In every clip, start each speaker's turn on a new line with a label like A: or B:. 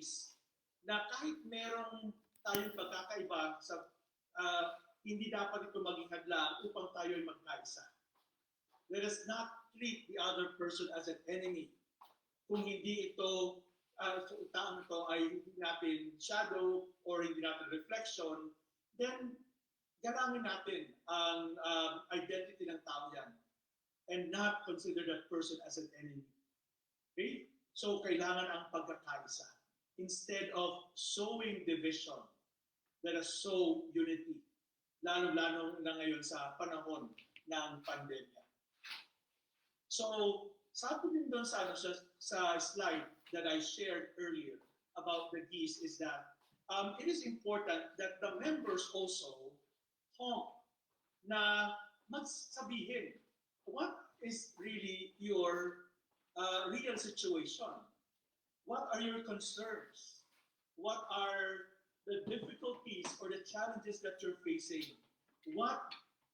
A: James na kahit merong tayong pagkakaiba sa hindi dapat ito maging hadlang upang tayo ay magkaisa. Let us not treat the other person as an enemy. Kung hindi ito, taong ito ay hindi natin shadow or hindi natin reflection, then galangin natin ang identity ng tao yan and not consider that person as an enemy. Okay? So, kailangan ang pagkakaisa. Instead of sowing division, let us sow unity. Lalo-lalo na ngayon sa panahon ng pandemya. So, sabi din doon sa slide that I shared earlier about the geese is that it is important that the members also talk na magsabihin what is really your real situation. What are your concerns? What are the difficulties or the challenges that you're facing? What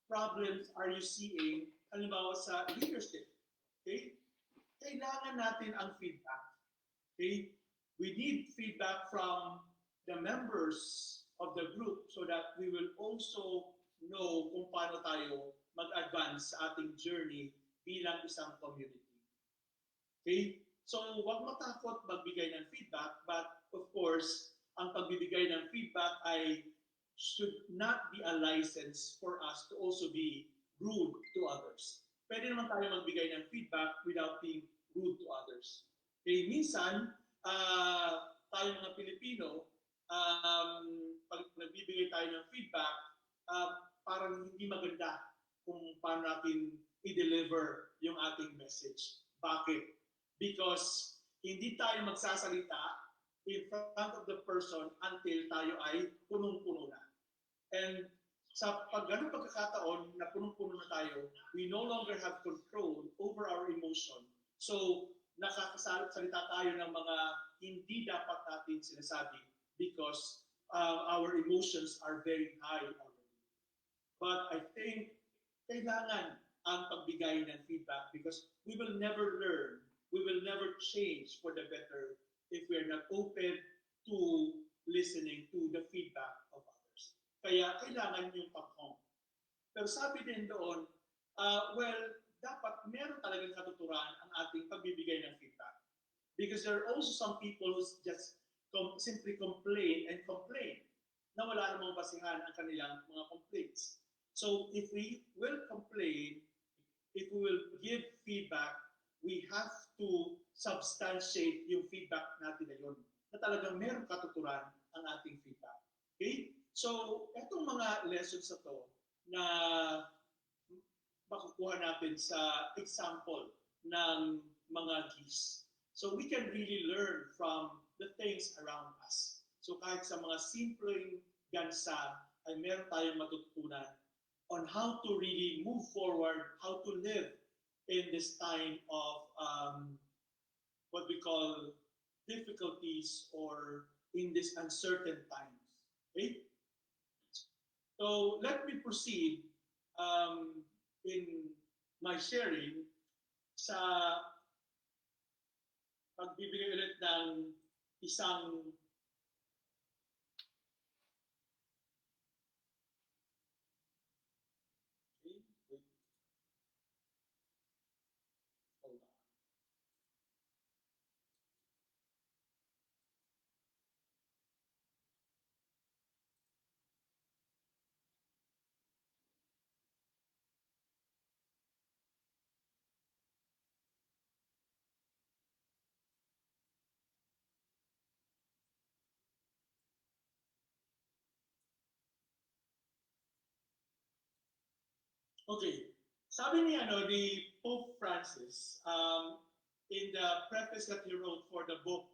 A: problems are you seeing, halimbawa sa leadership? Okay? Kailangan natin ang feedback. Okay? We need feedback from the members of the group so that we will also know kung paano tayo mag-advance sa ating journey bilang isang community. Okay? So, huwag matakot magbigay ng feedback, but of course, ang pagbibigay ng feedback ay should not be a license for us to also be rude to others. Pwede naman tayo magbigay ng feedback without being rude to others. Okay, minsan, tayo mga Pilipino, pag nagbibigay tayo ng feedback, parang hindi maganda kung paano natin i-deliver yung ating message. Bakit? Because hindi tayo magsasalita in front of the person until tayo ay punong-puno na. And sa ganung pagkakataon na punong-puno na tayo, we no longer have control over our emotion. So, nakakasalita tayo ng mga hindi dapat natin sinasabi because our emotions are very high already. But I think kailangan ang pagbigay ng feedback because we will never learn, we will never change for the better if we are not open to listening to the feedback of others. Kaya kailangan yung pag-home. Pero sabi din doon, well, dapat meron talagang katuturan ang ating pagbibigay ng feedback. Because there are also some people who just simply complain and complain na wala namang basihan ang kanilang mga complaints. So if we will complain, if we will give feedback, we have to substantiate yung feedback natin na yun. Na talagang meron katuturan ang ating feedback. Okay? So, itong mga lessons na to na makukuha natin sa example ng mga geese. So, we can really learn from the things around us. So, kahit sa mga simpleng gansa ay meron tayong matutunan on how to really move forward, how to live in this time of what we call difficulties or in these uncertain times. Okay? So let me proceed in my sharing sa pagbibigay ulit ng isang okay. Sabi ni Pope Francis in the preface that he wrote for the book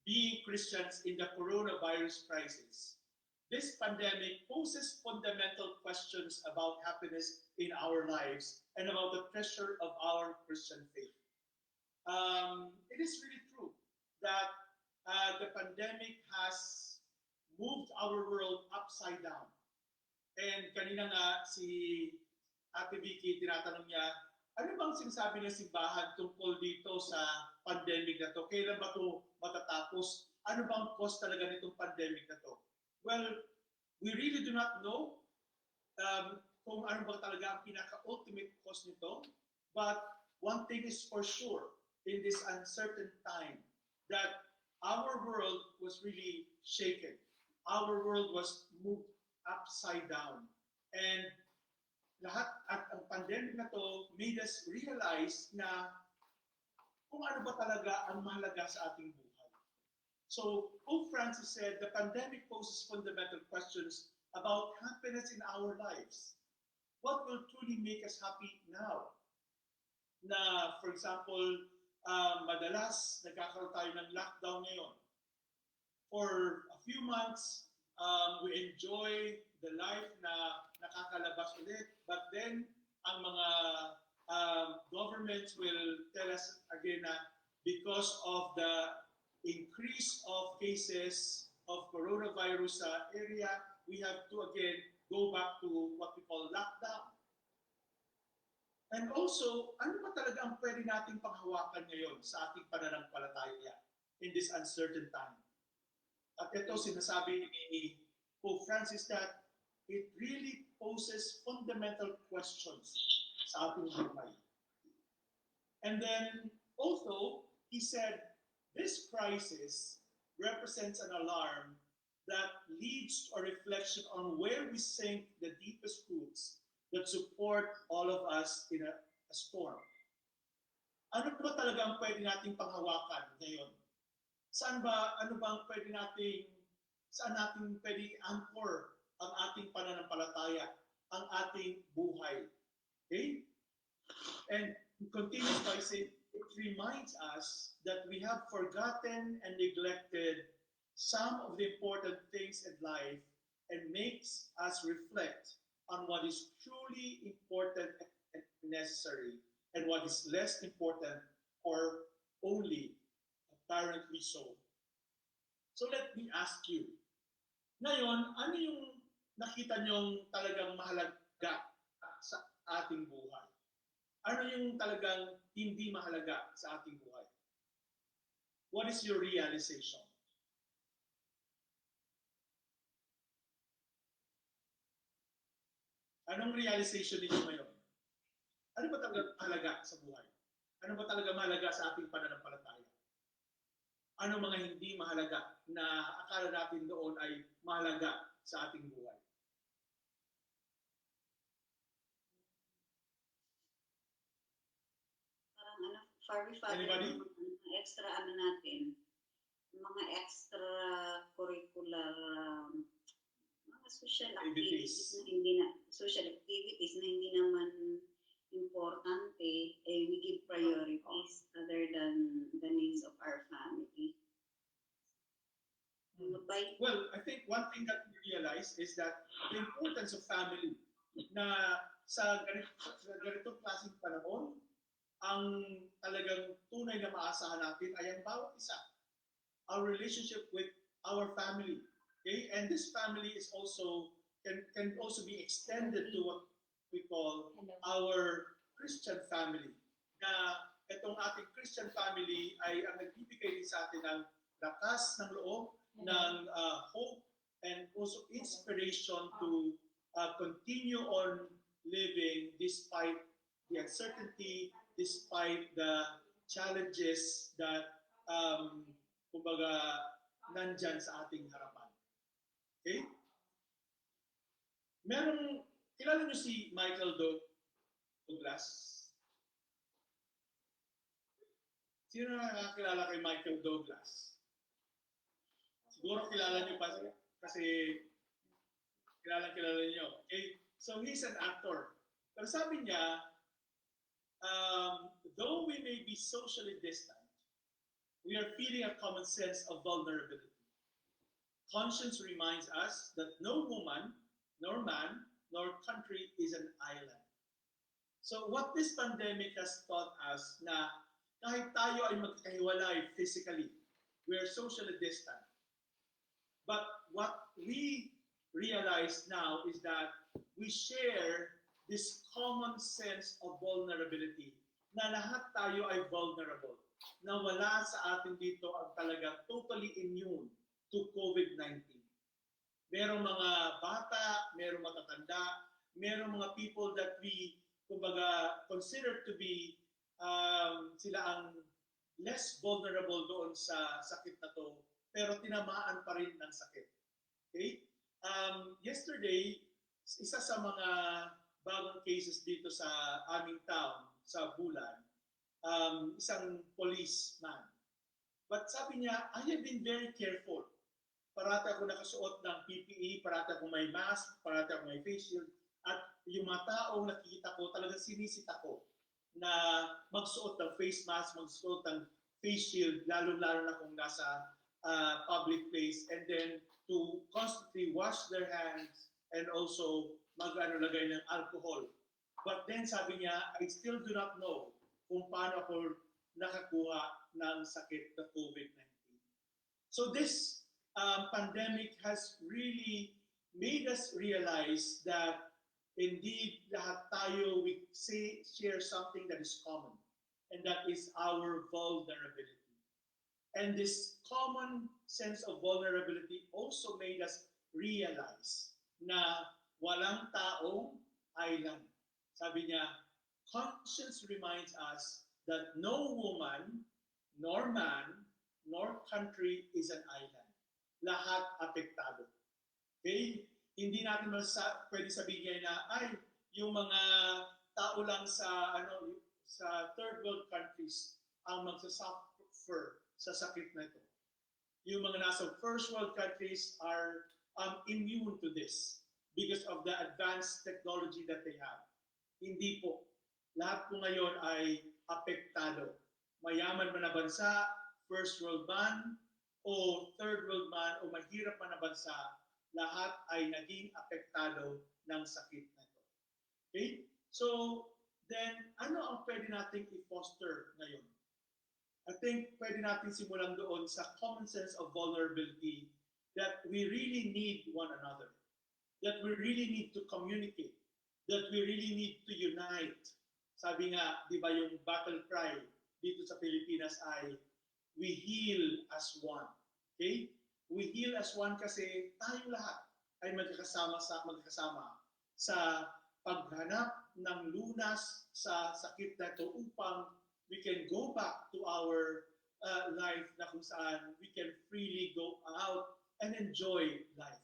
A: Being Christians in the Coronavirus Crisis, this pandemic poses fundamental questions about happiness in our lives and about the treasure of our Christian faith. It is really true that the pandemic has moved our world upside down. And kanina nga si Ate Vicky, tinatanong niya, ano bang sinasabi ng simbahan tungkol dito sa pandemic na to? Kailan ba ito matatapos? ano bang cause talaga nitong pandemic na to? Well, we really do not know kung ano ba talaga ang pinaka-ultimate cause nito. But one thing is for sure, in this uncertain time, that our world was really shaken. Our world was moved upside down. And lahat at ang pandemic na to made us realize na kung ano ba talaga ang mahalaga sa ating buhay. So, Pope Francis said, the pandemic poses fundamental questions about happiness in our lives. What will truly make us happy now? Na, for example, madalas nagkakaroon tayo ng lockdown ngayon. For a few months, we enjoy the life na nakakalabas ulit. But then, ang mga governments will tell us again na because of the increase of cases of coronavirus sa area, we have to again go back to what we call lockdown. And also, ano ba talaga ang pwede nating panghawakan ngayon sa ating pananampalataya in this uncertain time? At ito sinasabi ni Pope Francis that it really poses fundamental questions sa ating buhay. And then also, he said, this crisis represents an alarm that leads to a reflection on where we sink the deepest roots that support all of us in a storm. Ano ba talaga ang pwede nating panghawakan ngayon? Saan natin pwede anchor ang ating pananampalataya, ang ating buhay? Okay? And he continues by saying, it reminds us that we have forgotten and neglected some of the important things in life and makes us reflect on what is truly important and necessary and what is less important or only apparently so. So let me ask you, ngayon, ano yung nakita nyong talagang mahalaga sa ating buhay? Ano yung talagang hindi mahalaga sa ating buhay? What is your realization? Anong realization ninyo ngayon? Ano ba talaga mahalaga sa buhay? Ano ba talaga mahalaga sa ating pananampalataya? Ano mga hindi mahalaga na akala natin doon ay mahalaga sa ating buhay?
B: Anybody? Extra natin, mga extra curricular mga social activities na hindi naman importante, we give priorities other than the needs of our family.
A: Well, I think one thing that we realize is that the importance of family na sa ganitong klaseng panahon, ang talagang tunay na maasahan natin ay ang bawat isa. Our relationship with our family. Okay? And this family is also can also be extended to what we call our Christian family. Na itong ating Christian family ay ang nagbibigay din sa atin ng lakas ng loob, ng hope, and also inspiration to continue on living despite the uncertainty, despite the challenges that kumbaga nandyan sa ating harapan. Okay? Kilala niyo si Michael Douglas? Sino na nakakilala kay Michael Douglas? Siguro kilala niyo pa kasi kilala niyo. Okay? So he's an actor. Pero sabi niya, though we may be socially distant, we are feeling a common sense of vulnerability. Conscience reminds us that no woman, nor man, nor country is an island. So what this pandemic has taught us na kahit tayo ay magkahiwalay physically, we are socially distant. But what we realize now is that we share this common sense of vulnerability, na lahat tayo ay vulnerable. na wala sa atin dito ang talagang totally immune to COVID-19. Merong mga bata, merong matatanda, merong mga people that we, kumbaga, consider to be sila ang less vulnerable doon sa sakit na to, pero tinamaan pa rin ng sakit. Okay? Yesterday, isa sa mga bagong cases dito sa aming town, sa Bulan, isang policeman. But sabi niya, I have been very careful. Parati ako nakasuot ng PPE, parati ako may mask, parati ako may face shield, at yung mga taong nakikita ko, talagang sinisita ko na magsuot ng face mask, magsuot ng face shield, lalo-lalo na kung nasa public place, and then to constantly wash their hands and also lagay ng alcohol. But then sabi niya, I still do not know kung paano ako nakakuha ng sakit na COVID-19. So this pandemic has really made us realize that indeed lahat tayo we share something that is common, and that is our vulnerability. And this common sense of vulnerability also made us realize na walang taong island. Sabi niya, conscience reminds us that no woman, nor man, nor country is an island. Lahat apektado. Okay? Hindi natin pwede sabihin na, ay, yung mga tao lang sa third world countries ang magsasuffer sa sakit na ito. Yung mga nasa first world countries are immune to this because of the advanced technology that they have. Hindi po. Lahat po ngayon ay apektado. Mayaman man na bansa, first world man, o third world man, o mahirap man na bansa, lahat ay naging apektado ng sakit na ito. Okay? So, then, ano ang pwede nating i-foster ngayon? I think pwede natin simulan doon sa common sense of vulnerability that we really need one another, that we really need to communicate, that we really need to unite. Sabi nga, di ba yung battle cry dito sa Pilipinas ay, we heal as one. Okay? We heal as one kasi tayong lahat ay magkakasama sa paghanap ng lunas sa sakit na ito upang we can go back to our life na kung saan we can freely go out and enjoy life.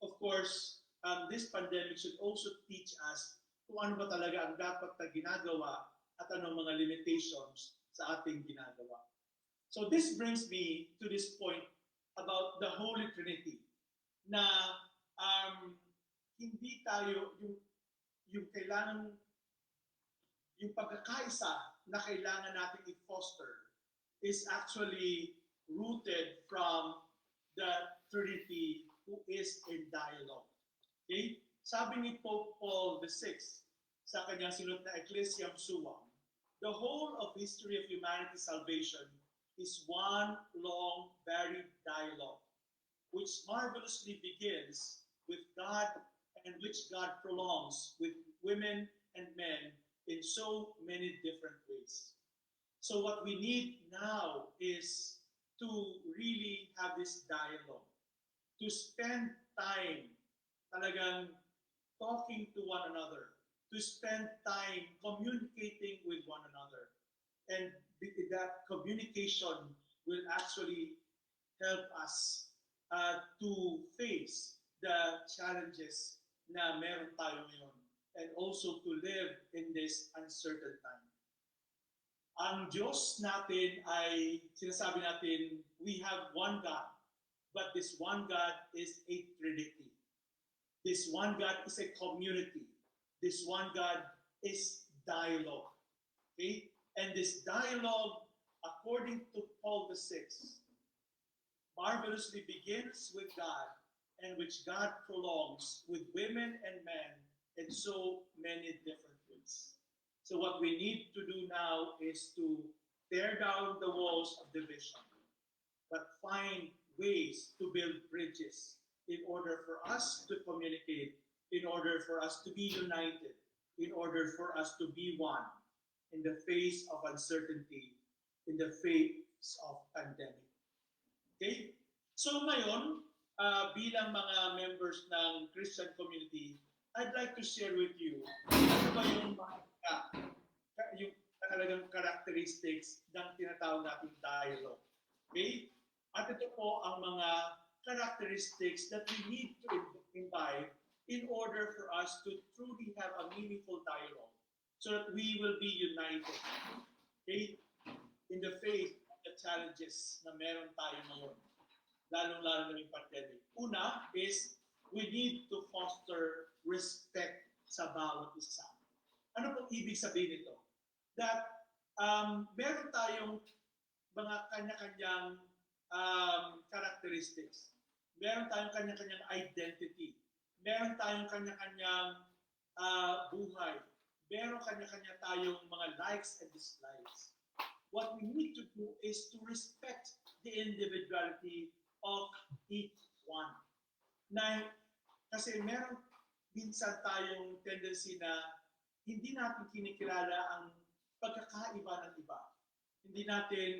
A: Of course, this pandemic should also teach us kung ano ba talaga ang dapat na ginagawa at anong mga limitations sa ating ginagawa. So this brings me to this point about the Holy Trinity na hindi tayo yung kailangan yung pagkakaisa na kailangan natin i-foster is actually rooted from the Trinity who is in dialogue. Okay? Sabi ni Pope Paul VI sa kanyang sinulat na Ecclesiam Suam, the whole of history of humanity's salvation is one long, varied dialogue, which marvelously begins with God and which God prolongs with women and men in so many different ways. So what we need now is to really have this dialogue, to spend time talagang talking to one another, to spend time communicating with one another. And that communication will actually help us to face the challenges na meron tayo ngayon and also to live in this uncertain time. Ang Diyos natin ay sinasabi natin, we have one God, but this one God is a Trinity. This one God is a community. This one God is dialogue. Okay? And this dialogue, according to Paul VI, marvelously begins with God and which God prolongs with women and men in so many different ways. So what we need to do now is to tear down the walls of division, but find ways to build bridges in order for us to communicate, in order for us to be united, in order for us to be one in the face of uncertainty in the face of pandemic. Okay? So ngayon, bilang mga members ng Christian community, I'd like to share with you ano ba yung yung talagang characteristics ng tinatawag nating dialogue. Okay? At ito po ang mga characteristics that we need to imbibe in order for us to truly have a meaningful dialogue so that we will be united. Okay? In the face of the challenges na meron tayo ngayon, lalong-lalo na yung pandemic. Una is, we need to foster respect sa bawat isa. Ano pong ibig sabihin nito? That meron tayong mga kanya-kanyang characteristics. Meron tayong kanya-kanyang identity. Meron tayong kanya-kanyang buhay. Meron kanya-kanya tayong mga likes and dislikes. What we need to do is to respect the individuality of each one. Na, kasi meron minsan tayong tendency na hindi natin kinikilala ang pagkakaiba ng iba. Hindi natin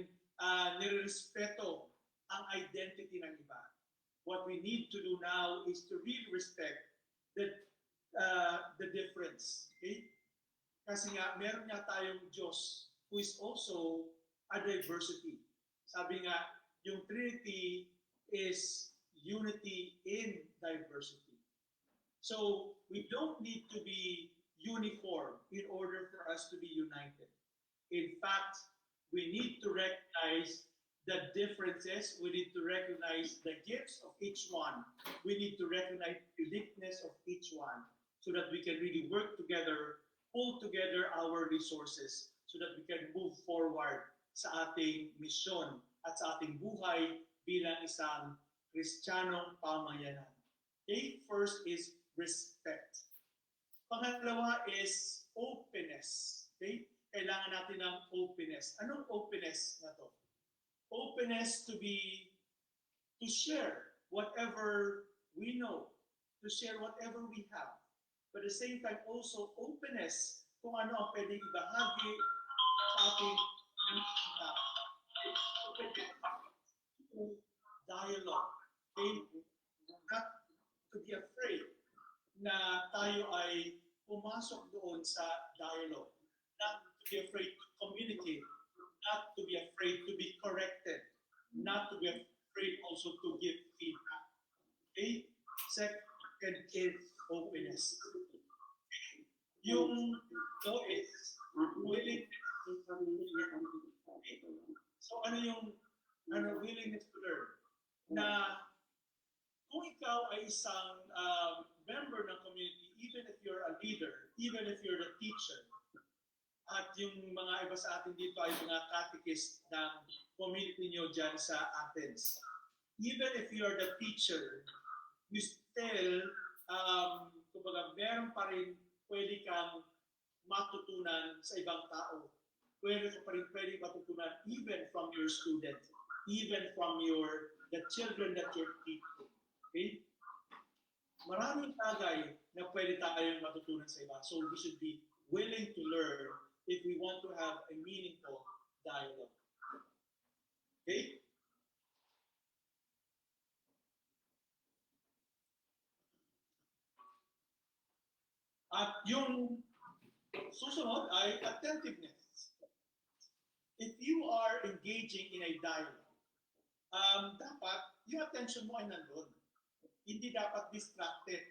A: nirespeto ang identity ng iba. What we need to do now is to really respect the difference. Okay? Kasi nga, meron nga tayong Diyos who is also a diversity. Sabi nga, yung Trinity is unity in diversity. So, we don't need to be uniform in order for us to be united. In fact, we need to recognize the differences. We need to recognize the gifts of each one. We need to recognize the uniqueness of each one so that we can really work together, pull together our resources so that we can move forward sa ating misyon at sa ating buhay bilang isang Kristiyanong pamayanan. Okay? First is respect. Pangalawa is openness. Okay? Kailangan natin ng openness. Anong openness na to? Openness to share whatever we know, to share whatever we have. But at the same time, also openness kung ano ang pwedeng ibahagi sa ating dialogue. Okay? Not to be afraid na tayo ay pumasok doon sa dialogue. Not to be afraid to communicate. Not to be afraid to be corrected. Not to be afraid also to give feedback. Okay? Second is openness. Yung is willingness. So ano yung willingness to learn? Na kung ikaw ay isang member ng community, even if you're a leader, even if you're a teacher, at yung mga iba sa atin dito ay mga catechist ng community nyo dyan sa Athens. Even if you're the teacher, you still, kumbaga, meron pa rin pwede kang matutunan sa ibang tao. Pwede ka pa rin matutunan even from your student, even from the children that you're teaching. Okay? Maraming bagay na pwede tayong matutunan sa iba. So we should be willing to learn if we want to have a meaningful dialogue. Okay? At yung susunod ay attentiveness. If you are engaging in a dialogue, dapat yung attention mo ay nandun. Hindi dapat distracted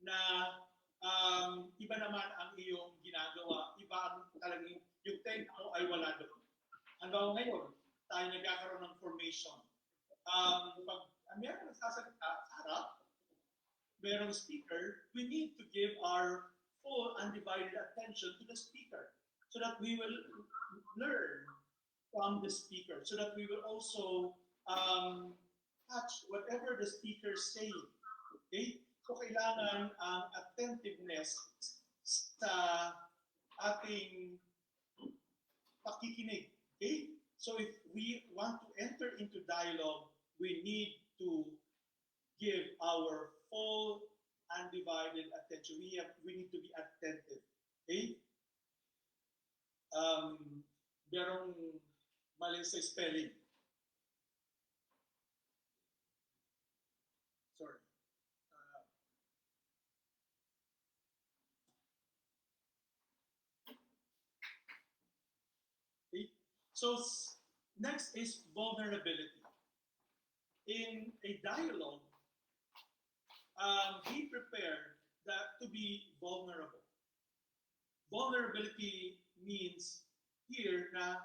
A: na iba naman ang iyong ginagawa, iba ang talagang yung time mo ay wala doon. Hanggang ngayon, tayo nagkakaroon ng formation. Pag meron nagsasalita sa harap, merong speaker, we need to give our full undivided attention to the speaker so that we will learn from the speaker, so that we will also catch whatever the speaker is saying. Okay? So kailangan ang attentiveness sa ating pakikinig. Okay? So if we want to enter into dialogue, we need to give our full undivided attention. We need to be attentive. Okay? Merong Mali sa spelling. Sorry. Uh, okay. So next is vulnerability. In a dialogue, be prepared to be vulnerable. Vulnerability means here na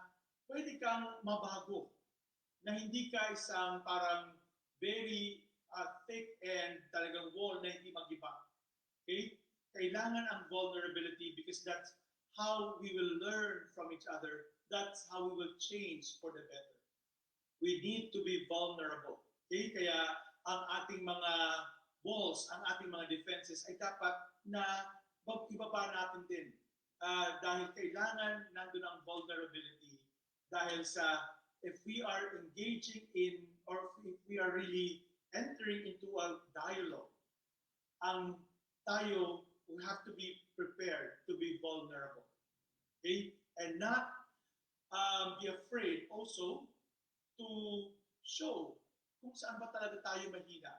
A: pwede kang mabago, na hindi ka isang parang very thick and talagang wall na hindi mag-iba. Okay? Kailangan ang vulnerability because that's how we will learn from each other. That's how we will change for the better. We need to be vulnerable. Okay? Kaya ang ating mga walls, ang ating mga defenses ay dapat na ibaba natin din. Dahil kailangan nandun ang vulnerability. Dahil sa if we are engaging in or if we are really entering into a dialogue, ang tayo we have to be prepared to be vulnerable. Okay? And not be afraid also to show kung saan ba talaga tayo mahina.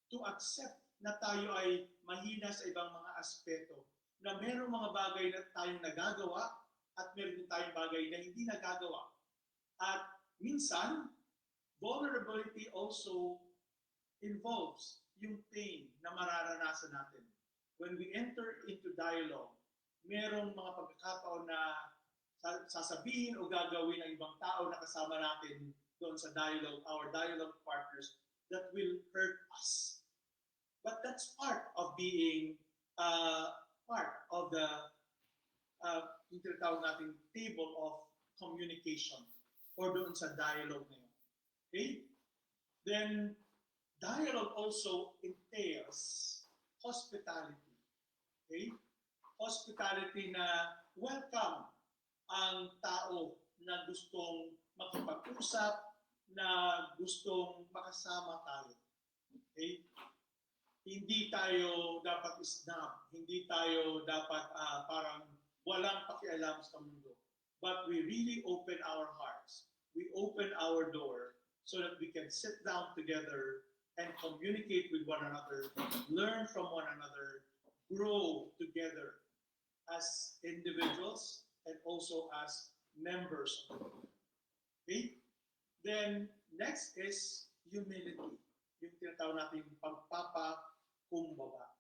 A: To accept na tayo ay mahina sa ibang mga aspeto. Na merong mga bagay na tayong nagagawa at meron din tayong bagay na hindi nagagawa. At minsan, vulnerability also involves yung pain na mararanasan natin. When we enter into dialogue, merong mga pagkakataon na sasabihin o gagawin ng ibang tao na kasama natin doon sa dialogue, our dialogue partners, that will hurt us. But that's part of being part of the yung tinatawag nating table of communication or doon sa dialogue na yun. Okay? Then, dialogue also entails hospitality. Okay? Hospitality na welcome ang tao na gustong makipag-usap, na gustong makasama tayo. Okay? Hindi tayo dapat snob, hindi tayo dapat parang walang pakialam sa mundo. But we really open our hearts. We open our door so that we can sit down together and communicate with one another, learn from one another, grow together as individuals and also as members of the group. Okay? Then, next is humility. Yung tinatawag natin pagpapakumbaba.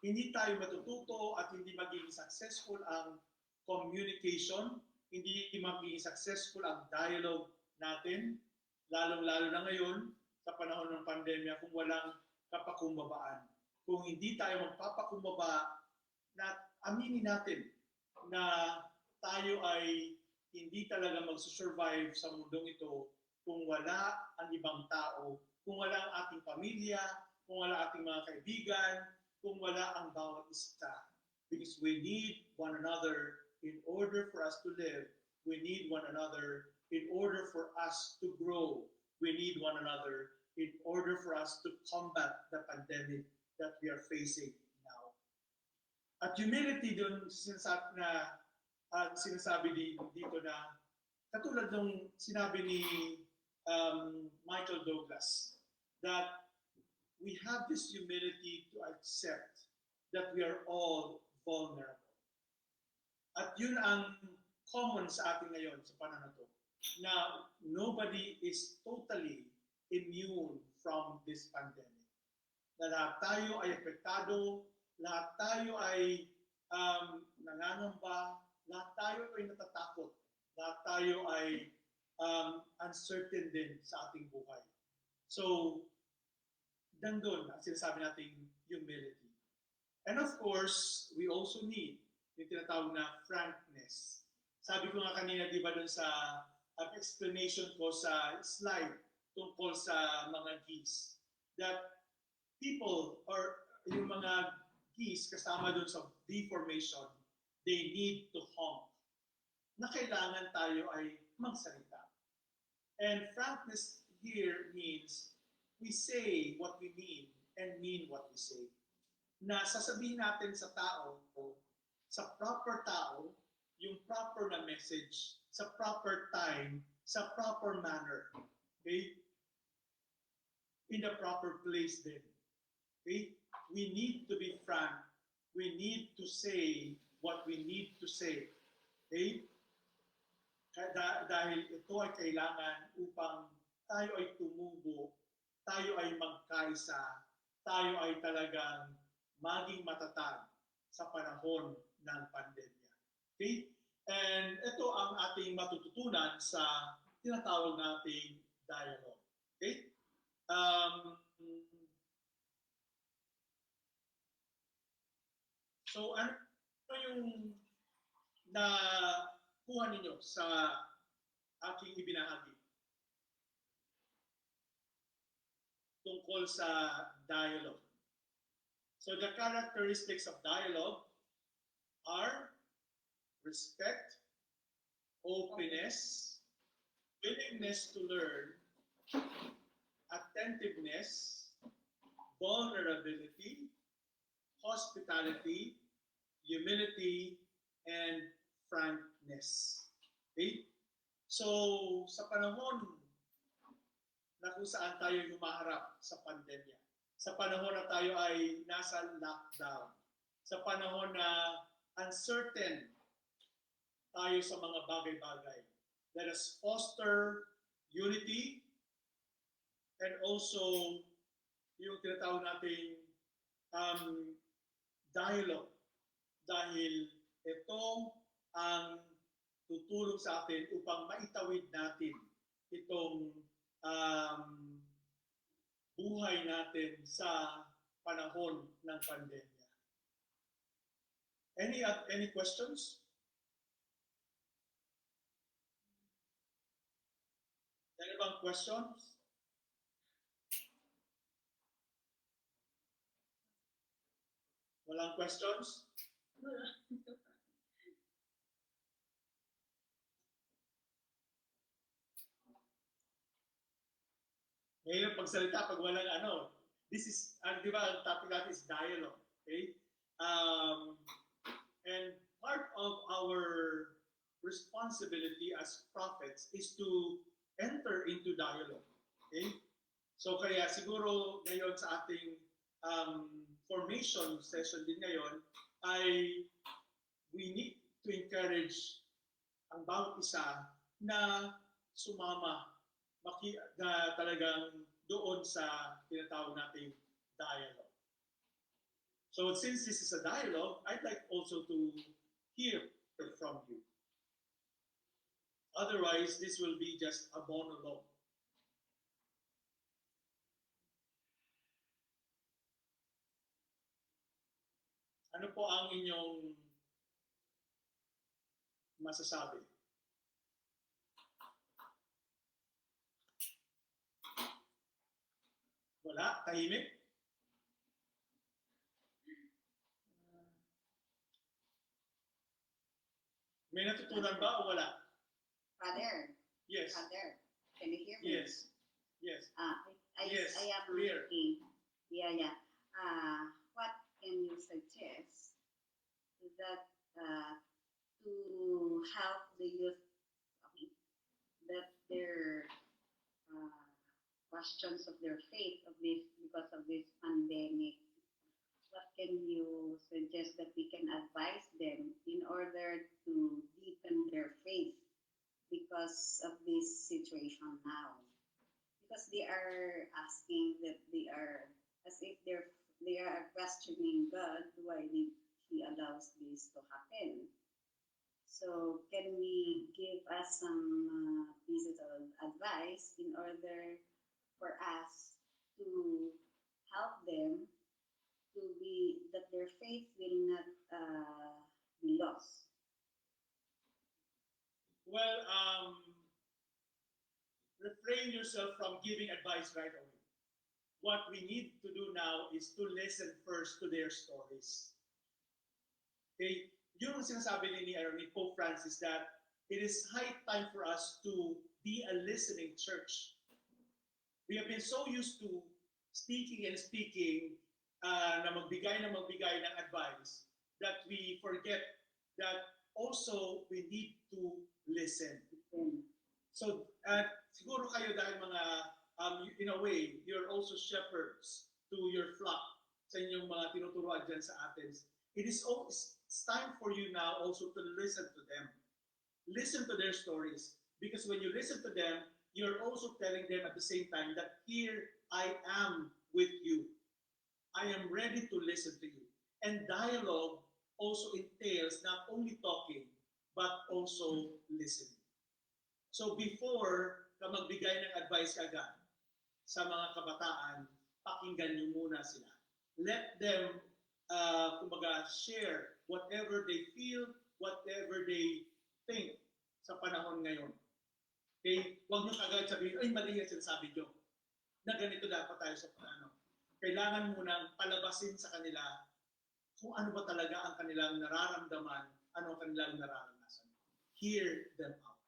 A: Hindi tayo matututo at hindi magiging successful ang communication, hindi magiging successful ang dialogue natin, lalong-lalo na ngayon sa panahon ng pandemya kung walang kapakumbabaan. Kung hindi tayo magpapakumbaba, na aminin natin na tayo ay hindi talaga magsusurvive sa mundong ito kung wala ang ibang tao, kung wala ang ating pamilya, kung wala ating mga kaibigan, kung wala ang bawat isa. Because we need one another in order for us to live. We need one another in order for us to grow. We need one another in order for us to combat the pandemic that we are facing now. At humility doon sinasabi dito na katulad ng sinabi ni Michael Douglas that we have this humility to accept that we are all vulnerable. At yun ang common sa atin ngayon sa panahon na to, na nobody is totally immune from this pandemic. Na lahat tayo ay apektado, lahat tayo ay nangangamba, lahat tayo ay natatakot, lahat tayo ay uncertain din sa ating buhay. So, nandun ang sinasabi nating humility. And of course, we also need yung tinatawag na frankness. Sabi ko nga kanina, di ba, dun sa explanation ko sa slide tungkol sa mga geese, that people or yung mga geese kasama dun sa deformation, they need to honk. Na kailangan tayo ay magsalita. And frankness here means we say what we mean and mean what we say. Na sasabihin natin sa tao, sa proper tao, yung proper na message, sa proper time, sa proper manner. Okay? In the proper place din. Okay? We need to be frank. We need to say what we need to say. Okay? Dahil ito ay kailangan upang tayo ay tumubo, tayo ay magkaisa, tayo ay talagang maging matatag sa panahon ng pandemya. Okay? And ito ang ating matututunan sa tinatawag nating dialogue. Okay? So ano yung nakuha ninyo sa aking ibinahagi tungkol sa dialogue? So the characteristics of dialogue are respect, openness, willingness to learn, attentiveness, vulnerability, hospitality, humility, and frankness. Okay? So, sa panahon na kung saan tayo humaharap sa pandemya, sa panahon na tayo ay nasa lockdown, sa panahon na uncertain tayo sa mga bagay-bagay, let us foster unity and also yung tinatawag nating dialogue, dahil ito ang tutulong sa atin upang maitawid natin itong buhay natin sa panahon ng pandemya. Any questions? Ano bang questions? Walang questions? Ngayon pagsalita pag walang ano. This is, di ba, ang topic natin is dialogue. Okay? And part of our responsibility as prophets is to enter into dialogue. Okay? So kaya siguro ngayon sa ating formation session din ngayon ay we need to encourage ang bawat isa na sumama na talagang doon sa tinatawag nating dialogue. So since this is a dialogue, I'd like also to hear from you. Otherwise, this will be just a monologue. Ano po ang inyong masasabi? Wala? Tahimik? May natutunan ba o wala?
B: Father.
A: Yes.
B: Father, can you hear me?
A: Yes. Yes.
B: Yes, I am
A: clear.
B: asking. Yeah. What can you suggest that to help the youth that their questions of their faith of this because of this pandemic? What can you suggest that we can advise them in order to deepen their faith because of this situation now? Because they are asking that they are as if they are questioning God, why did He allows this to happen? So can we give us some pieces of advice in order for us to help them to be that their faith will not be lost?
A: Well, refrain yourself from giving advice right away. What we need to do now is to listen first to their stories. Okay? Yung sinasabi ni Pope Francis that it is high time for us to be a listening church. We have been so used to speaking na magbigay ng advice that we forget that also we need to listen. So, siguro kayo dahil mga, in a way, you're also shepherds to your flock sa inyong mga tinuturuan dyan sa Athens. It's time for you now also to listen to them. Listen to their stories. Because when you listen to them, you're also telling them at the same time that here I am with you. I am ready to listen to you. And dialogue also entails not only talking, but also listening. So before ka magbigay ng advice agad sa mga kabataan, pakinggan niyo muna sila. Let them, kumbaga, share whatever they feel, whatever they think sa panahon ngayon. Okay? Huwag niyo kagad sabihin, ay mali yan sinasabi niyo. Na ganito dapat tayo sa paano. Kailangan munang palabasin sa kanila kung ano ba talaga ang kanilang nararamdaman, ano ang kanilang nararanasan. Hear them out.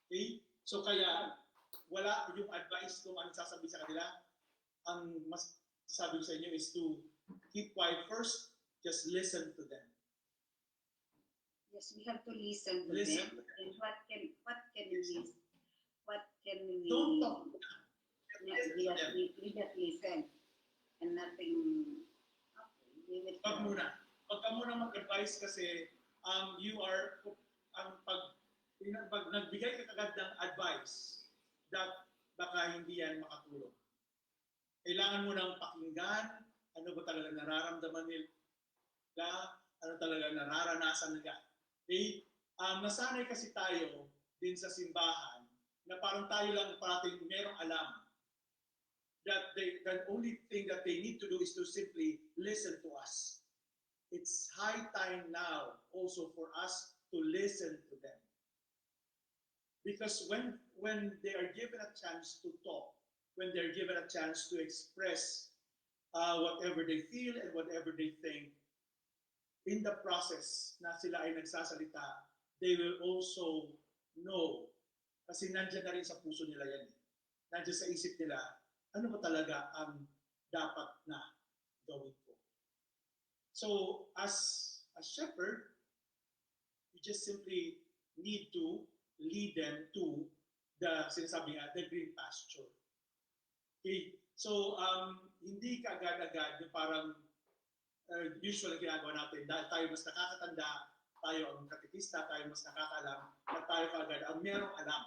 A: Okay? So kaya, wala yung advice kung ano sasabihin sa kanila. Ang mas sabi sa inyo is to keep quiet first, just listen to them.
B: Yes, we have to listen to
A: Listen.
B: them. And what can we
A: Don't talk.
B: we just listen and nothing. Okay, we will
A: Wag muna. Wag ka muna mag-advise kasi you are, pag nagbigay ka agad ng advice, that baka hindi yan makatulong. Kailangan mo nang pakinggan ano ba talaga nararamdaman nila, ano talaga nararanasan nila. Okay? Nasanay kasi tayo din sa simbahan na parang tayo lang parating merong alam that the only thing that they need to do is to simply listen to us. It's high time now also for us to listen to them. Because when they are given a chance to talk, when they're given a chance to express whatever they feel and whatever they think, in the process na sila ay nagsasalita, they will also know, kasi nandiyan na rin sa puso nila yan. Nandiyan sa isip nila, ano ba talaga ang dapat na gawin ko. So, as a shepherd, you just simply need to lead them to the, sinasabi nga, the green pasture. Okay? So, hindi ka agad-agad yung parang usually ginagawa natin, dahil tayo mas nakakatanda, tayo ang katekista, tayo mas nakakaalam, at tayo kaagad ang merong alam.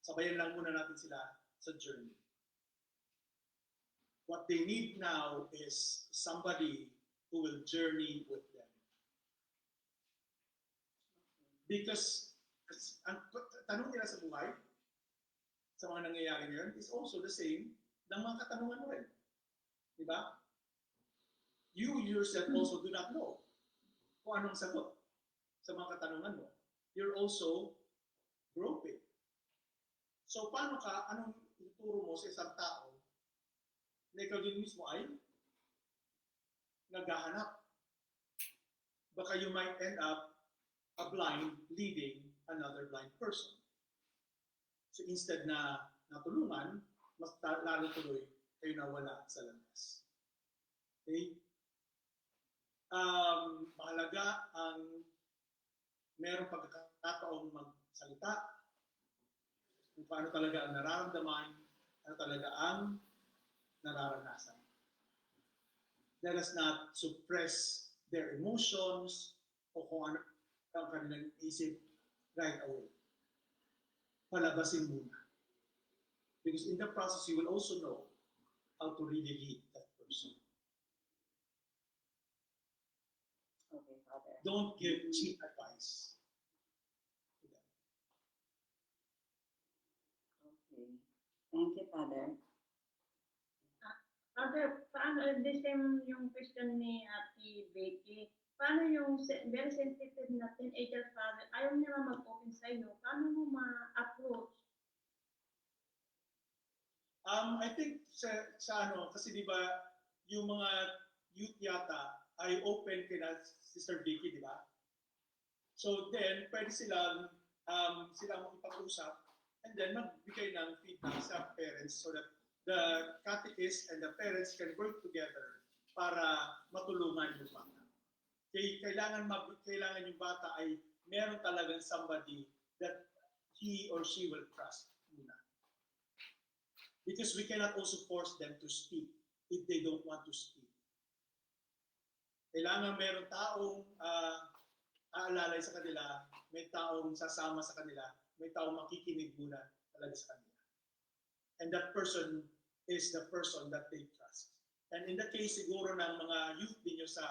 A: Sabayan lang muna natin sila sa journey. What they need now is somebody who will journey with them. Because ang tanong nila sa buhay, sa mga nangyayari ngayon, is also the same ng mga katanungan mo rin. Diba? You yourself also do not know kung anong sagot sa mga katanungan mo. You're also groping. So, paano ka, anong ituturo mo sa isang tao na ikaw din mismo ay naghahanap? Baka you might end up a blind leading another blind person. So, instead na natulungan, mas lalo tuloy kayo nawala sa landas. Okay? Mahalaga ang merong pagkakataong magsalita, kung paano talaga ang nararamdaman, ano talaga ang nararanasan. Let us not suppress their emotions o kung ano ang kanilang isip right away. Palabasin muna. Because in the process, you will also know how to really lead that person.
B: Okay, Father.
A: Don't give cheap advice to them.
B: Okay. Thank you, Father.
C: Father, paano, the same yung question ni Ate Becky, paano yung very sensitive na teenager father, ayaw niya mag-open sa iyo, paano mo ma-approach?
A: I think sa ano, kasi di ba, yung mga youth yata ay open kina Sister Vicky, di ba? So then, pwede silang makipag-usap and then magbigay ng feedback sa parents so that the catechist and the parents can work together para matulungan yung bata. Kailangan yung bata ay meron talagang somebody that he or she will trust muna. Because we cannot also force them to speak if they don't want to speak. Kailangan meron taong aalalay sa kanila, may taong sasama sa kanila, may taong makikinig muna talaga sa kanila. And that person is the person that they trust. And in the case siguro ng mga youth ninyo sa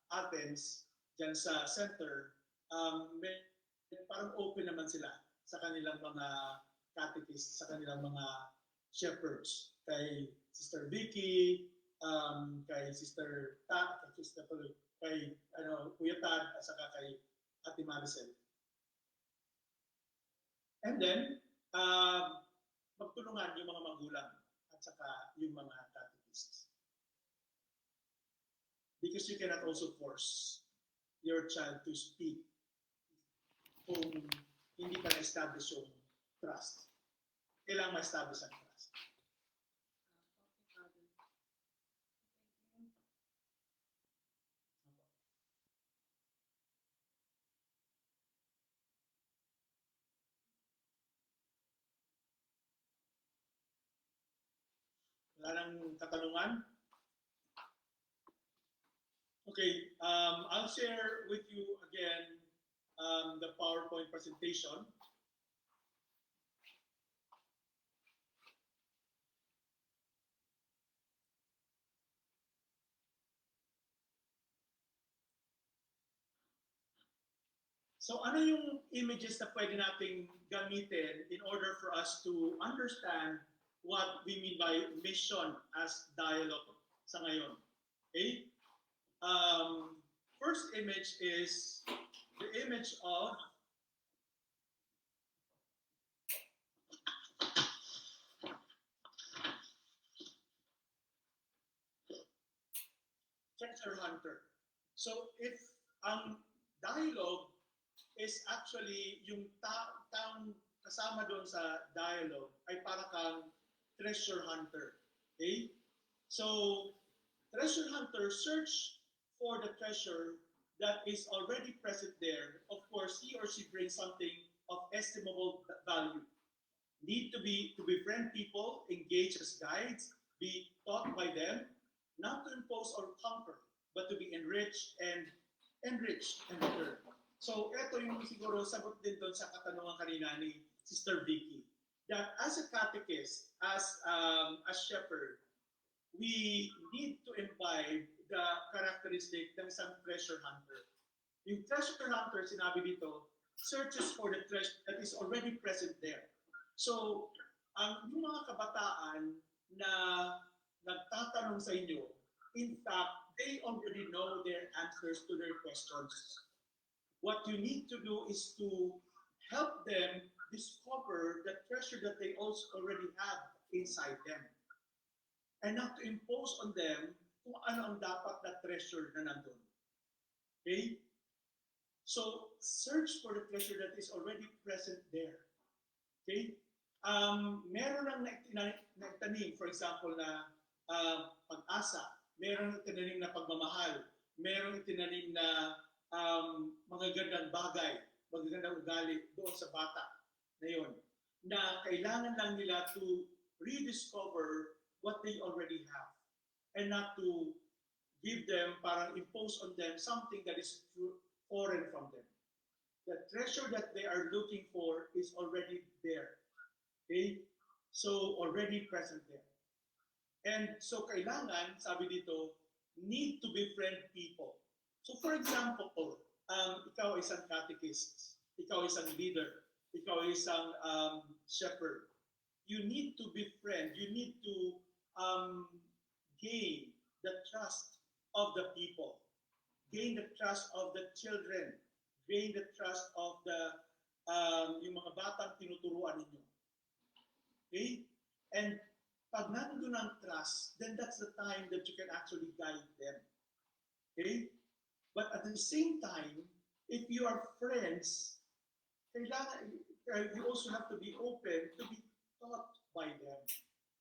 A: Athens, dyan sa center, parang open naman sila sa kanilang mga catechists, sa kanilang mga shepherds. Kay Sister Vicky, kay Sister Ta, kay Kuya Tad, at saka kay Ate Maricel. And then, magtulungan yung mga magulang at saka yung mga catechists. Because you cannot also force your child to speak kung hindi pa na-establish yung trust. Kailangan ma-establish ang trust. Wala nang katanungan? Okay, I'll share with you again the PowerPoint presentation. So ano yung images na pwede nating gamitin in order for us to understand what we mean by mission as dialogue sa ngayon? Okay? First image is the image of treasure hunter. So if dialogue is actually yung taong kasama doon sa dialogue ay para kang treasure hunter. Okay? So treasure hunter search for the treasure that is already present there. Of course, he or she brings something of estimable value. Need to befriend people, engage as guides, be taught by them, not to impose or conquer, but to be enriched and return. So, ito yung siguro sagot din doon sa katanungan kanina ni Sister Vicky, that as a catechist, as a shepherd, we need to imbibe the characteristic ng isang treasure hunter. Yung treasure hunter, sinabi dito, searches for the treasure that is already present there. So, yung mga kabataan na nagtatanong sa inyo, in fact, they already know their answers to their questions. What you need to do is to help them discover the treasure that they also already have inside them. And not to impose on them kung ano ang dapat na treasure na nandun. Okay? So, search for the treasure that is already present there. Okay? Meron lang nagtanim, for example, na pag-asa. Meron tinanim na pagmamahal. Meron tinanim na magagandang bagay, magagandang ugali doon sa bata na yun, na kailangan lang nila to rediscover what they already have and not to give them, parang impose on them something that is foreign from them. The treasure that they are looking for is already there. Okay? So, already present there. And so, kailangan, sabi dito, need to befriend people. So, for example, ikaw ay isang catechist, ikaw ay isang leader, ikaw ay isang shepherd. You need to befriend, you need to gain the trust of the people, gain the trust of the children, gain the trust of the yung mga batang tinuturuan ninyo. Okay? And pag nandun ang trust, then that's the time that you can actually guide them. Okay? But at the same time, if you are friends, you also have to be open to be taught by them,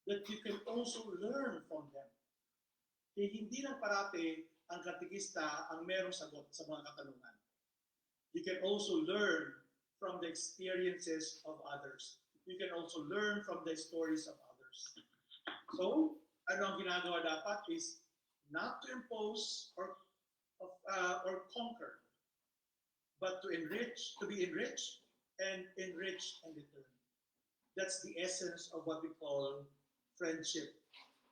A: that you can also learn from them. Kaya hindi lang parati ang katekista ang merong sagot sa mga katanungan. You can also learn from the experiences of others. You can also learn from the stories of others. So, ano ang ginagawa dapat is not to impose or conquer, but to enrich, to be enriched, and enrich and return. That's the essence of what we call friendship,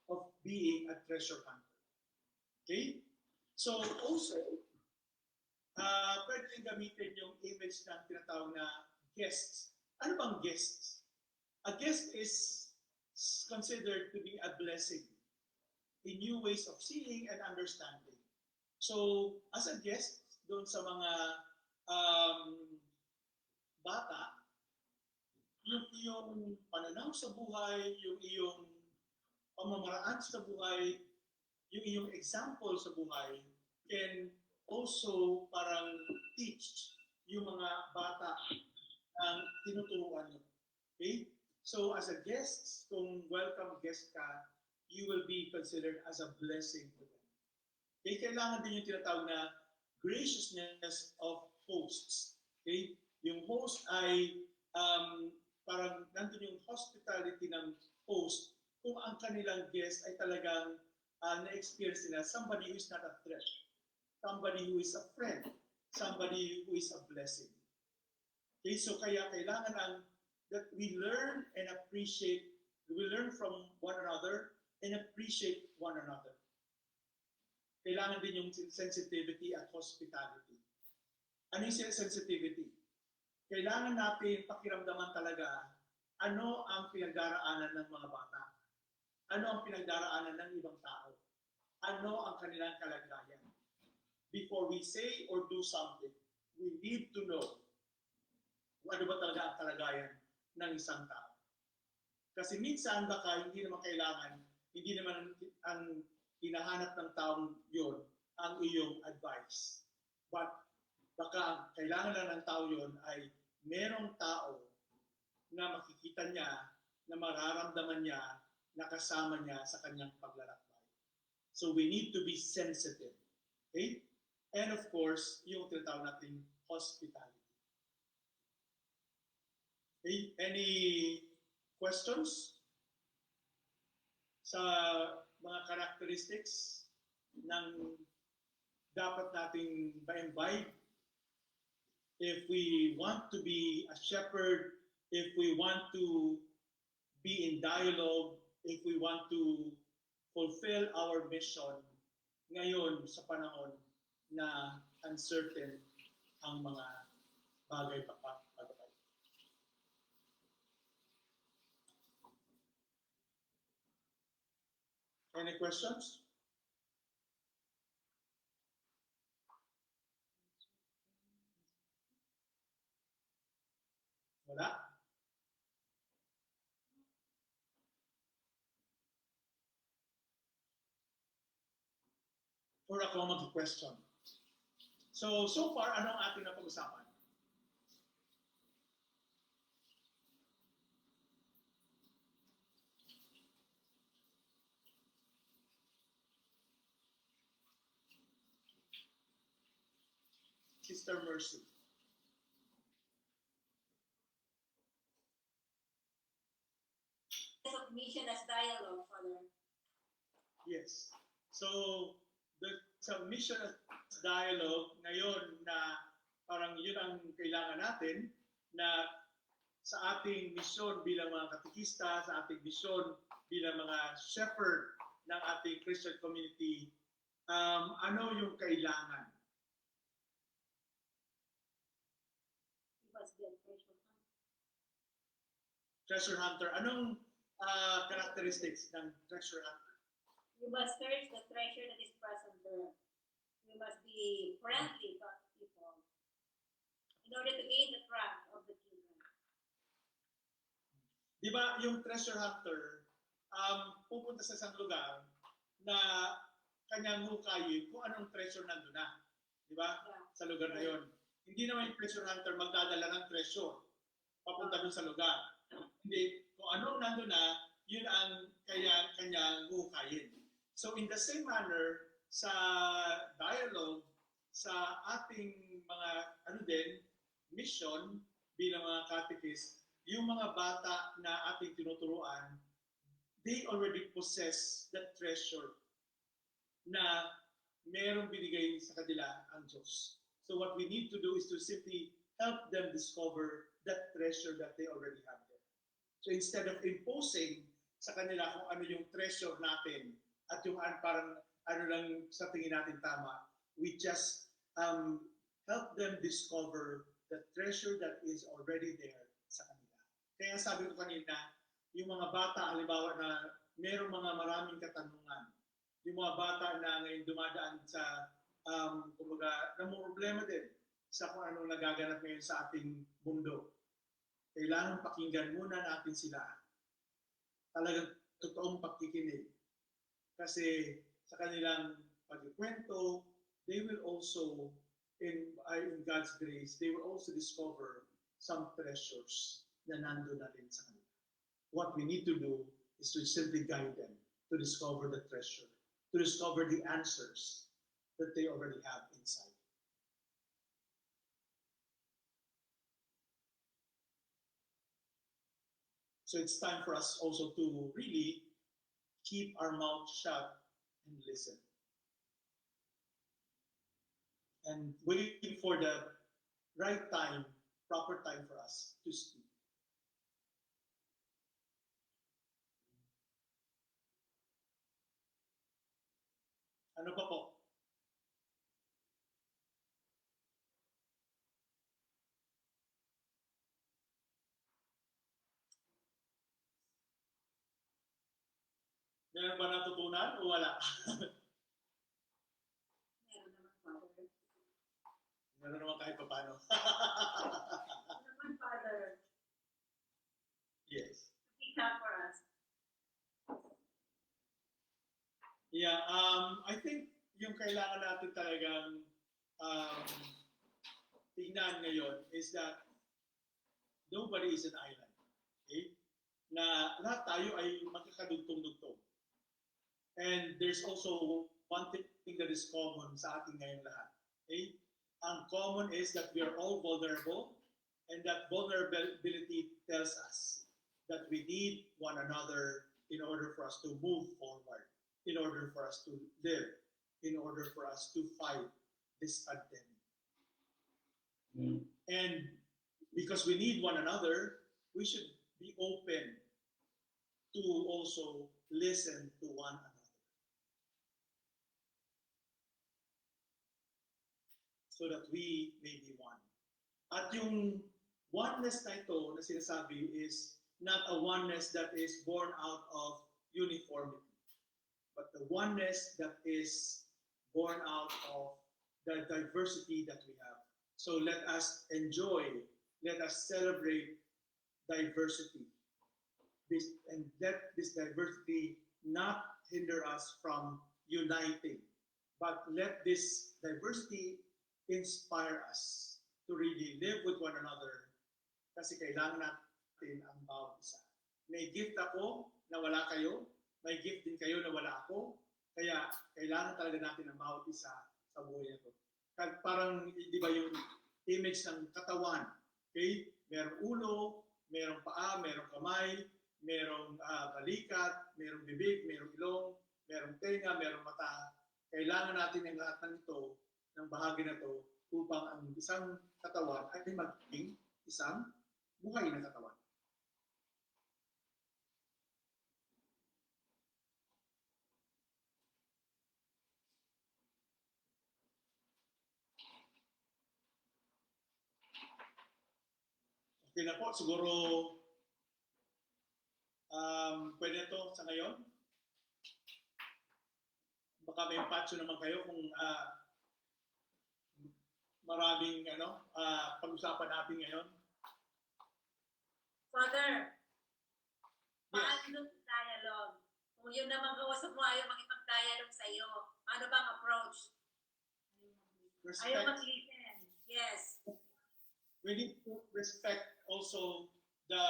A: of being a treasure hunter. Okay? So also, pwede rin gamitin yung image ng tinatawag na guests. Ano bang guests? A guest is considered to be a blessing in new ways of seeing and understanding. So, as a guest, doon sa mga bata, yung iyong pananaw sa buhay, yung iyong pamamaraan sa buhay, yung iyong example sa buhay can also parang teach yung mga bata ang tinuturuan nyo. Okay? So as a guest, kung welcome guest ka, you will be considered as a blessing to them. Okay? Kailangan din yung tinatawag na graciousness of hosts. Okay? Yung host ay parang nandun yung hospitality ng host kung ang kanilang guest ay talagang na-experience nila somebody who is not a threat, somebody who is a friend, somebody who is a blessing. Okay, so kaya kailangan that we learn and appreciate, we learn from one another and appreciate one another. Kailangan din yung sensitivity at hospitality. Ano yung sensitivity? Kailangan natin pakiramdaman talaga ano ang pinagdaraanan ng mga bata. Ano ang pinagdaraanan ng ibang tao. Ano ang kanilang kalagayan. Before we say or do something, we need to know kung ano ba talaga ang kalagayan ng isang tao. Kasi minsan baka hindi naman kailangan, hindi naman ang hinahanap ng taong yun ang iyong advice. But baka kailangan lang ng tao yun ay merong tao na makikita niya, na mararamdaman niya, na kasama niya sa kanyang paglalakbay. So we need to be sensitive. Okay? And of course, yung tinatawag nating hospitality. Okay? Any questions sa mga characteristics ng dapat nating ma-imbibe if we want to be a shepherd, if we want to be in dialogue, if we want to fulfill our mission ngayon sa panahon na uncertain ang mga bagay-bagay. Any questions? Wala? Or ako mag-question. So far, ano ang ating napag-usapan? Sister Mercy.
D: Submission as dialogue, Father.
A: Yes. So, the submission as dialogue ngayon na parang yun ang kailangan natin na sa ating misyon bilang mga katikista, sa ating misyon bilang mga shepherd ng ating Christian community, ano yung kailangan?
D: He must be a treasure hunter.
A: Treasure hunter. Anong characteristics ng treasure hunter?
D: You must search the treasure that is present there. You must be friendly to people in order to gain the trust of the children.
A: Di ba yung treasure hunter pupunta sa isang lugar na kanyang hukayin kung anong treasure nandun na. Di ba?
D: Yeah.
A: Sa lugar na yon. Hindi naman yung treasure hunter magdadala ng treasure papunta dun sa lugar. Hindi, kung anong nandun na, yun ang kanyang hukayin. So in the same manner, sa dialogue, sa ating mga mission bilang mga catechist, yung mga bata na ating tinuturuan, they already possess that treasure na merong binigay sa kanila ang Diyos. So what we need to do is to simply help them discover that treasure that they already have there. So instead of imposing sa kanila kung ano yung treasure natin at yung parang ano lang sa tingin natin tama, we just help them discover the treasure that is already there sa kanila. Kaya sabi ko kanina, yung mga bata, halimbawa na merong mga maraming katanungan, yung mga bata na ngayon dumadaan sa, kumbaga, namumroblema din sa kung anong nagaganap ngayon sa ating mundo. Kailangan pakinggan muna natin sila. Talagang totoong pakikinig. Kasi sa kanilang pagkikwento, they will also, in God's grace, they will also discover some treasures na nandun na rin sa kanila. What we need to do is to simply guide them to discover the treasure, to discover the answers that they already have inside. So it's time for us also to really keep our mouth shut and listen. And waiting for the right time, proper time for us to speak. Ano pa po? Meron ba natutunan o wala?
D: Meron naman, Father.
A: Meron naman kahit pa paano.
D: Meron naman, Father.
A: Yes.
D: Speak up for us.
A: Yeah, I think yung kailangan natin talagang tingnan ngayon is that nobody is an island. Okay? Na lahat tayo ay magkakadugtong-dugtong. And there's also one thing that is common sa ating ngayon lahat. Okay? Ang common is that we are all vulnerable, and that vulnerability tells us that we need one another in order for us to move forward, in order for us to live, in order for us to fight this pandemic. And because we need one another, we should be open to also listen to one another. So that we may be one. At yung oneness na ito na sinasabi is not a oneness that is born out of uniformity, but the oneness that is born out of the diversity that we have. So let us enjoy, let us celebrate diversity. And let this diversity not hinder us from uniting, but let this diversity inspire us to really live with one another kasi kailangan natin ang bawat isa. May gift ako na wala kayo, may gift din kayo na wala ako, kaya kailangan talaga natin ang bawat isa sa buhay na ito. Parang, di ba yung image ng katawan, okay? Merong ulo, merong paa, merong kamay, merong balikat, merong bibig, merong ilong, merong tenga, merong mata. Kailangan natin ang lahat ng ito, ng bahagi na ito, upang ang isang katawan ay maging isang buhay na katawan. Okay na po, siguro pwede ito sa ngayon. Baka may patcho naman kayo kung maraming pag-usapan natin ngayon.
D: Father,
A: Yes.
D: paano dialogue? Kung yun naman kausap mo, ayaw makipag-dialogue sa iyo, ano bang approach? Ayaw
A: Respect.
D: mag-listen. Yes.
A: We need to respect also the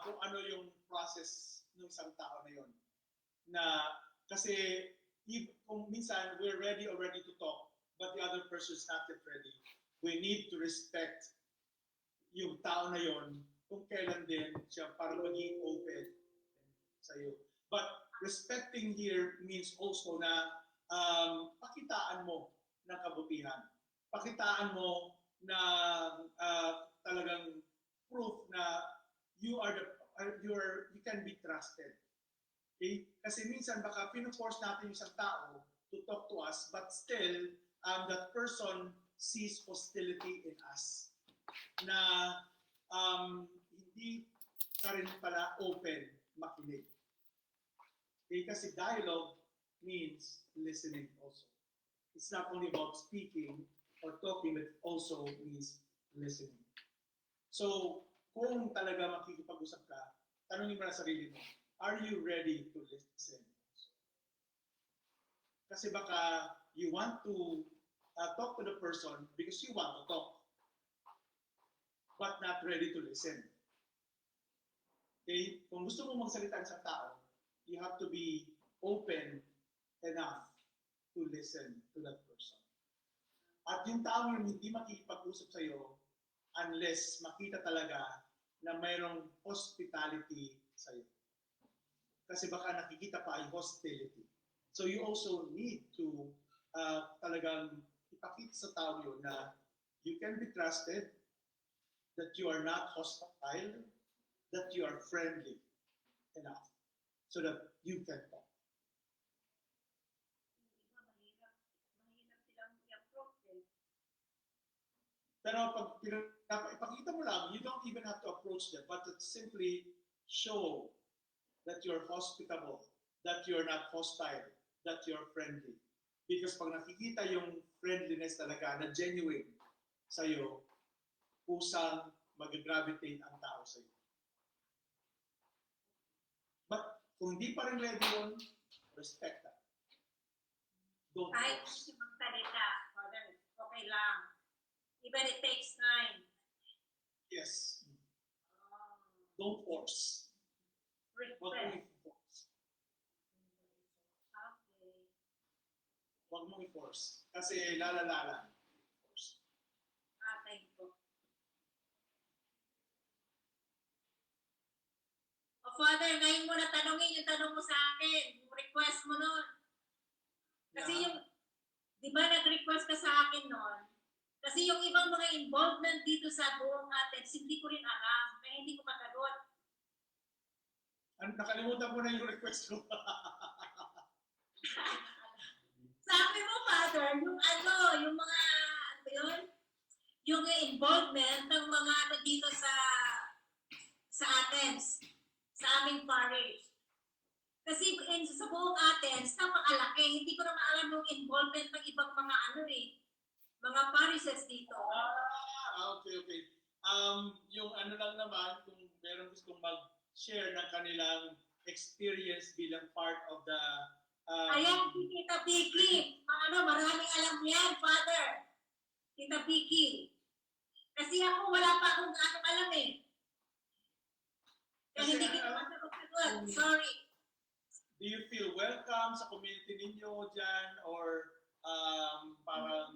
A: kung ano yung process ng isang tao na yun. Na kasi kung minsan we're ready already to talk, but the other person is not yet ready, we need to respect yung tao na yon kung kailan din siya para maging open sa'yo. But respecting here means also na pakitaan mo ng kabutihan. Pakitaan mo na talagang proof na you can be trusted. Okay? Kasi minsan baka pino-force natin yung isang tao to talk to us, but still that person sees hostility in us. Na hindi ka rin pala open makinig. Okay? Kasi dialogue means listening also. It's not only about speaking or talking, but it also means listening. So, kung talaga makikipag-usap ka, tanungin mo na sarili mo, are you ready to listen? Kasi baka you want to talk to the person because you want to talk, but not ready to listen. Okay? Kung gusto mo magsalita sa tao, you have to be open enough to listen to that person. At yung tao yung hindi makikipag-usap sa'yo unless makita talaga na mayroong hospitality sa'yo. Kasi baka nakikita pa ay hostility. So you also need to talagang ipakita sa tao yun na you can be trusted, that you are not hostile, that you are friendly enough so that you can talk.
D: Mahirap silang i-approach eh.
A: Pero pag ipakita mo lang, you don't even have to approach them, but simply show that you're hospitable, that you're not hostile, that you're friendly. Because pag nakikita yung friendliness talaga na genuine sa'yo, kusang mag-gravitate ang tao sa'yo. But kung hindi pa rin ready yun, respect that. Don't
D: Kahit
A: force.
D: magsalita, Father, okay lang. Even it takes time.
A: Yes.
D: Oh,
A: Don't force. Huwag mong
D: respect.
A: i-force.
D: Okay.
A: Huwag mong i-force. Kasi lalala. Force.
D: Thank you. O Father, ngayon mo na tanongin yung tanong mo sa akin. Yung request mo nun. Kasi
A: Yeah.
D: yung, di ba nag-request ka sa akin nun? Kasi yung ibang mga involvement dito sa buong Athens, hindi ko rin alam. Kaya hindi ko masagot.
A: Nakalimutan ko na yung request ko.
D: Sabi mo, Father, yung ano, yung mga, ano yun? Yung involvement ng mga ano dito sa Athens, sa aming parish. Kasi sa buong Athens, napakalaki. Hindi ko na maalam yung involvement ng ibang mga ano mga parishes dito.
A: Okay. Yung ano lang naman, kung meron gustong mag-share ng kanilang experience bilang part of the
D: Ayan, si Tita Vicky. Maraming alam yan, Father. Tita Vicky. Kasi ako, wala pa akong anong alam eh. Kaya
A: Kasi
D: hindi kita masagot. Sorry.
A: do you feel welcome sa community ninyo dyan? Or parang,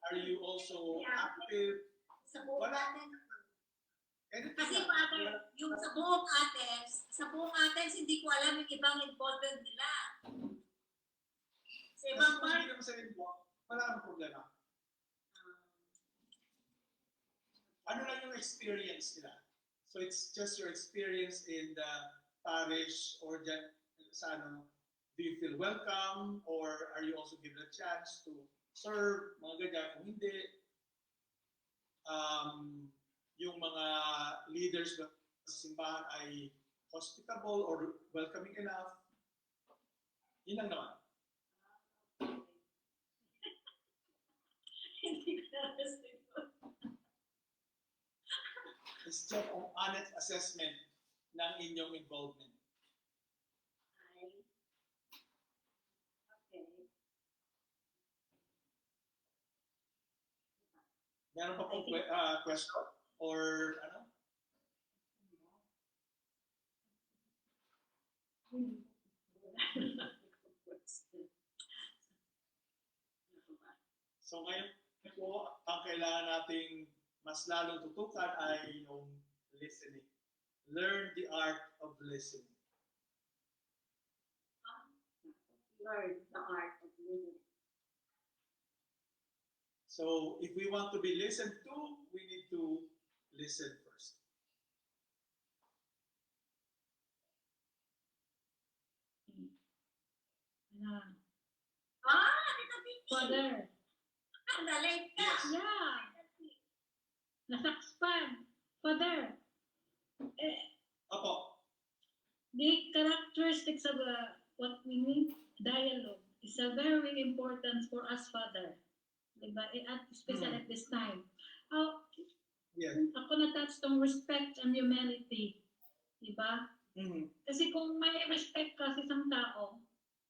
A: are you also active?
D: Sa buong
A: Wala.
D: Athens.
A: Anything
D: Kasi
A: lang.
D: Father, yung sa buong Athens, hindi ko alam yung ibang involvement nila. Sa
A: Kasi
D: ibang
A: kung
D: part,
A: hindi naman sa inyo, wala kang problema. Ano lang yung experience nila? So it's just your experience in the parish or dyan, sa ano, do you feel welcome or are you also given a chance to serve, mga ganyan? Kung hindi, yung mga leaders sa simbahan ay hospitable or welcoming enough, yun lang naman.
D: hindi ko na nasagot.
A: It's just an honest assessment ng inyong involvement.
D: Okay.
A: Meron pa pong question? Or ano? So ngayon po, ang kailangan nating mas lalong tutukan ay yung listening. Learn the art of listening.
B: Learn the art of living.
A: So if we want to be listened to, we need to listen first.
D: Tita Vicky.
E: Father.
D: Ang galing ka.
A: Yes.
E: Yeah. Nasakpan. Father.
A: Opo.
E: The characteristics of what we mean dialogue is a very important for us, Father. Diba? Especially at this time.
A: Yes.
E: Ako na-touch tong respect and humanity. Diba?
A: Mhm.
E: Kasi kung may respect ka sa isang tao,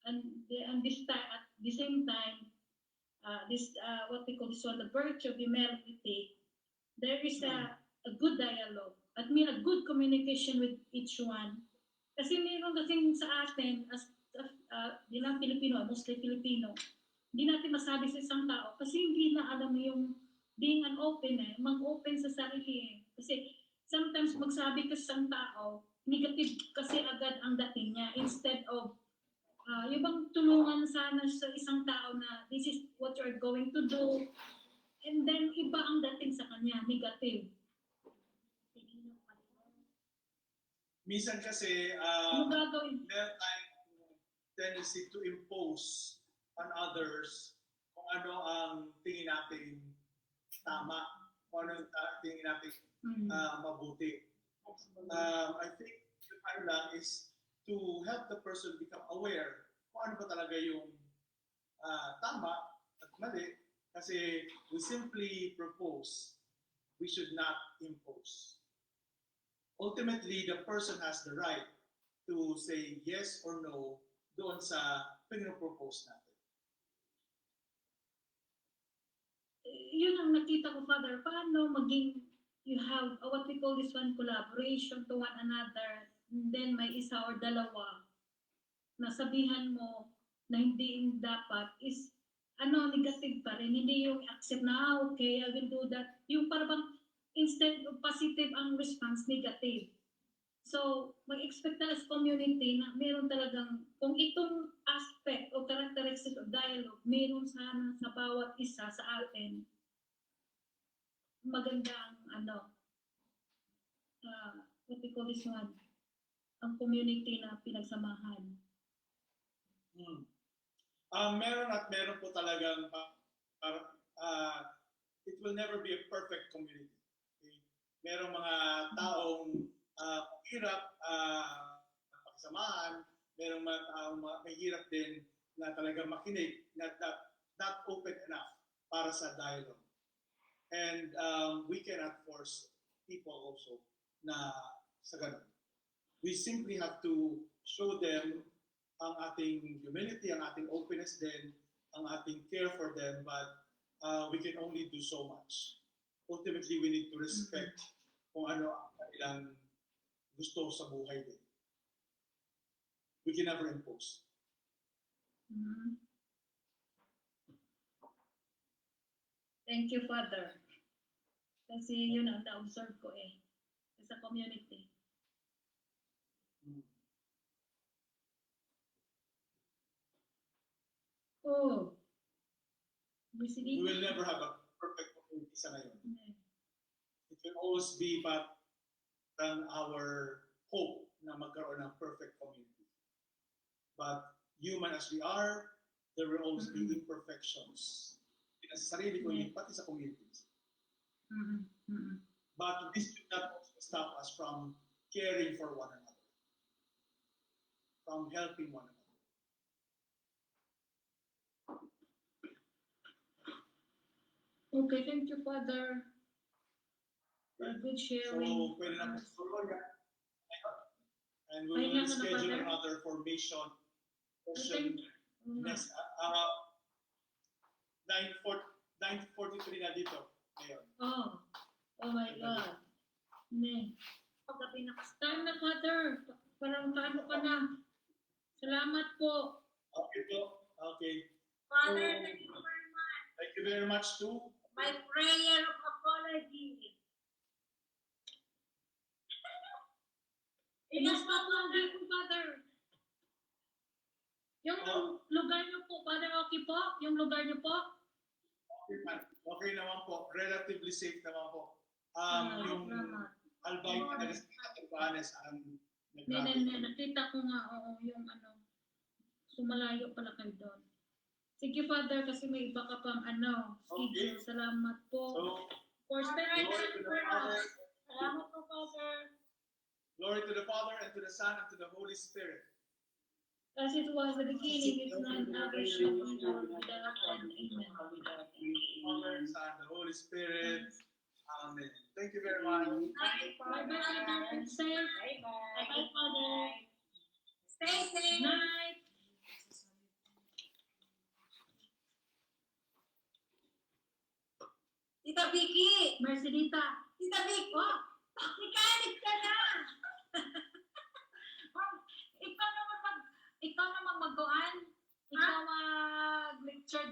E: and this time, at the same time, this what we call this one, the virtue of humility, there is a good dialogue. At mean a good communication with each one. Kasi meron kasing sa atin, as bilang Pilipino, mostly Filipino, hindi natin masabi sa isang tao kasi hindi na alam mo yung being an open mag-open sa sarili Kasi sometimes magsabi ka sa isang tao, negative kasi agad ang dating niya instead of yung bang tulungan sana sa isang tao na this is what you're going to do and then iba ang dating sa kanya, negative.
A: Minsan kasi,
E: Ano gagawin?
A: meron tayong tendency to impose on others kung ano ang tingin natin tama, kung ano ang tingin natin mabuti. I think yung ano lang is to help the person become aware kung ano ba talaga yung tama at mali. Kasi we simply propose, we should not impose. Ultimately, the person has the right to say yes or no doon sa pinapropose natin.
E: Yun ang nakita ko, Father, paano maging you have what we call this one, collaboration to one another, and then may isa or dalawa na sabihan mo na hindi dapat is negative pa rin, hindi yung accept na okay, I will do that, yung parang instead of positive ang response, negative. So, mag-expect na as community na meron talagang, kung itong aspect o characteristics of dialogue, meron sana sa bawat isa sa atin, maganda ang what we call this one, ang community na pinagsamahan.
A: Meron po talagang it will never be a perfect community. Okay? Merong mga taong hirap pagsamahan, merong mga taong mahirap din na talagang makinig, not open enough para sa dialogue. And we cannot force people also na sa ganun. We simply have to show them ang ating humility, ang ating openness din, ang ating care for them, but we can only do so much. Ultimately, we need to respect kung ano ang kanilang gusto sa buhay din. We can never impose.
E: Thank you, Father. Kasi yun ang na-observe ko sa community. Oh.
A: We will never have a perfect community sa ngayon. It will always be but our hope na magkaroon ng perfect community. But human as we are, there will always be imperfections. Hindi sa sarili ko, pati sa communities. But this should not also stop us from caring for one another, from helping one another.
E: Okay, thank you, Father, for good sharing.
A: So, pwede na magsulo yan. And we will schedule another formation session next 9:43 na dito. Ngayon.
E: Oh my God. Pagkabi na time na, Father. Parang paano ka na. Salamat po.
A: Okay po. Okay.
D: Father, thank you very much.
A: Thank you very much too.
D: My prayer of apology.
E: Yes po, Father. Yung
A: Oh.
E: lugar niyo po, Father, okay po? Yung lugar niyo po?
A: Okay naman po. Relatively safe naman po. Yung
E: Salamat.
A: Albay talaga sa Catanduanes ang
E: Nakita ko nga, oo, yung ano, sumalayo pala kayo doon. Sige, Father, kasi may iba ka pang ano. Sige,
A: Okay.
E: salamat po.
A: So,
E: For spending
A: glory
E: time
A: to the
E: for
A: Father,
E: us. Salamat po, Father.
A: glory to the Father and to the Son and to the Holy Spirit.
E: As it was the beginning, it's now, and ever shall be, world without end. Amen.
A: Father, Son, the Holy Spirit. Amen. Thank you very much.
E: Bye-bye, Father. Safe. Bye-bye, Father.
D: Stay safe.
E: Night.
D: Tita Vicky.
E: Mercedita.
D: Tita Vicky. Oh, mechanic ka na.
E: Ikaw naman mag-goan. Ikaw mag-lecture